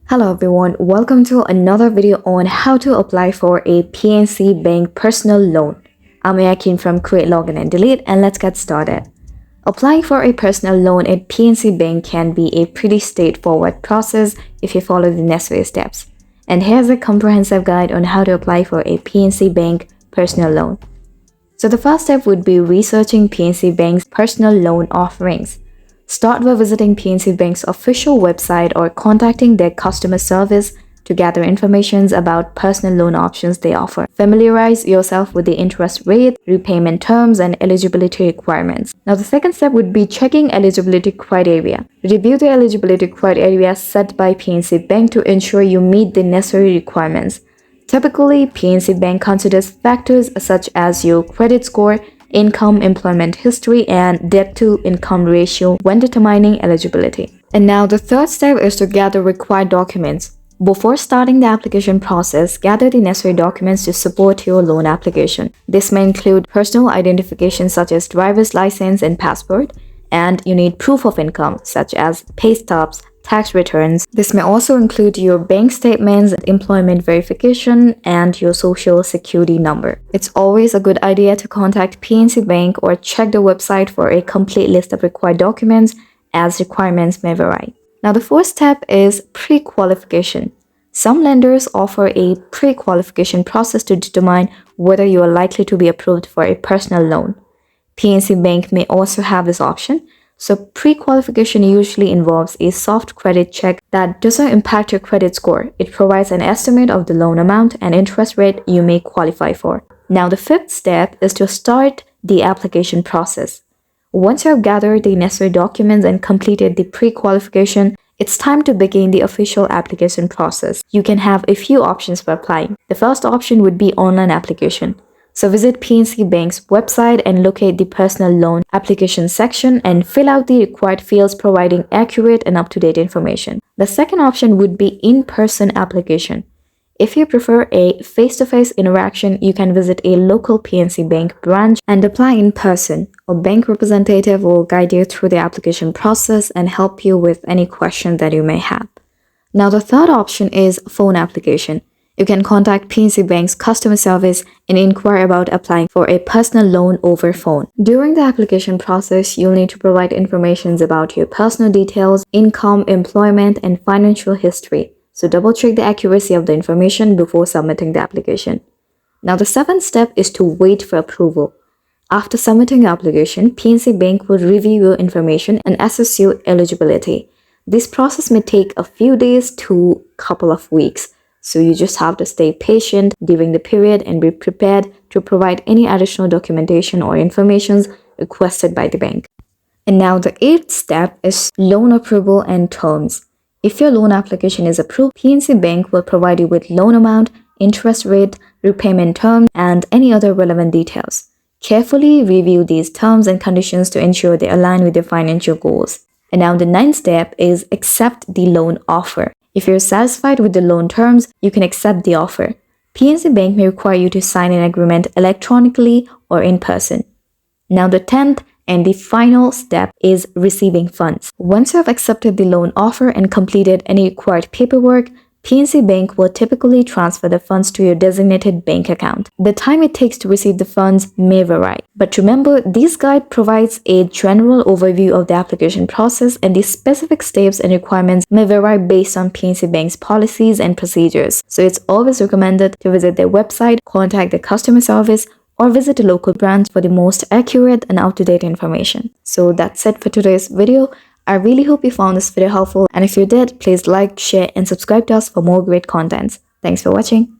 Hello everyone, welcome to another video on how to apply for a PNC Bank personal loan. I'm Yakin from Create, Login and Delete, and let's get started. Applying for a personal loan at PNC Bank can be a pretty straightforward process if you follow the necessary steps. And here's a comprehensive guide on how to apply for a PNC Bank personal loan. So the first step would be researching PNC Bank's personal loan offerings. Start by visiting PNC Bank's official website or contacting their customer service to gather information about personal loan options they offer. Familiarize yourself with the interest rate, repayment terms, and eligibility requirements. Now, the second step would be checking eligibility criteria. Review the eligibility criteria set by PNC Bank to ensure you meet the necessary requirements. Typically, PNC Bank considers factors such as your credit score, income, employment history, and debt-to-income ratio when determining eligibility. And now the third step is to gather required documents. Before starting the application process, gather the necessary documents to support your loan application. This may include personal identification such as driver's license and passport, and you need proof of income such as pay stubs, tax returns. This may also include your bank statements, employment verification, and your social security number. It's always a good idea to contact PNC Bank or check the website for a complete list of required documents, as requirements may vary. Now, the fourth step is pre-qualification. Some lenders offer a pre-qualification process to determine whether you are likely to be approved for a personal loan. PNC Bank may also have this option. So pre-qualification usually involves a soft credit check that doesn't impact your credit score. It provides an estimate of the loan amount and interest rate you may qualify for. Now, the fifth step is to start the application process. Once you have gathered the necessary documents and completed the pre-qualification, it's time to begin the official application process. You can have a few options for applying. The first option would be online application. So visit PNC Bank's website and locate the personal loan application section and fill out the required fields providing accurate and up-to-date information. The second option would be in-person application. If you prefer a face-to-face interaction, you can visit a local PNC Bank branch and apply in person. A bank representative will guide you through the application process and help you with any question that you may have. Now, the third option is phone application. You can contact PNC Bank's customer service and inquire about applying for a personal loan over phone. During the application process, you'll need to provide information about your personal details, income, employment, and financial history. So double-check the accuracy of the information before submitting the application. Now, the seventh step is to wait for approval. After submitting the application, PNC Bank will review your information and assess your eligibility. This process may take a few days to a couple of weeks. So you just have to stay patient during the period and be prepared to provide any additional documentation or information requested by the bank. And now the eighth step is loan approval and terms. If your loan application is approved, PNC Bank will provide you with loan amount, interest rate, repayment term, and any other relevant details. Carefully review these terms and conditions to ensure they align with your financial goals. And now the ninth step is accept the loan offer. If you're satisfied with the loan terms, you can accept the offer. PNC Bank may require you to sign an agreement electronically or in person. Now, the 10th and the final step is receiving funds. Once you have accepted the loan offer and completed any required paperwork, PNC Bank will typically transfer the funds to your designated bank account. The time it takes to receive the funds may vary. But remember, this guide provides a general overview of the application process, and the specific steps and requirements may vary based on PNC Bank's policies and procedures. So it's always recommended to visit their website, contact the customer service, or visit a local branch for the most accurate and up-to-date information. So that's it for today's video. I really hope you found this video helpful, and if you did, please like, share, and subscribe to us for more great contents. Thanks for watching.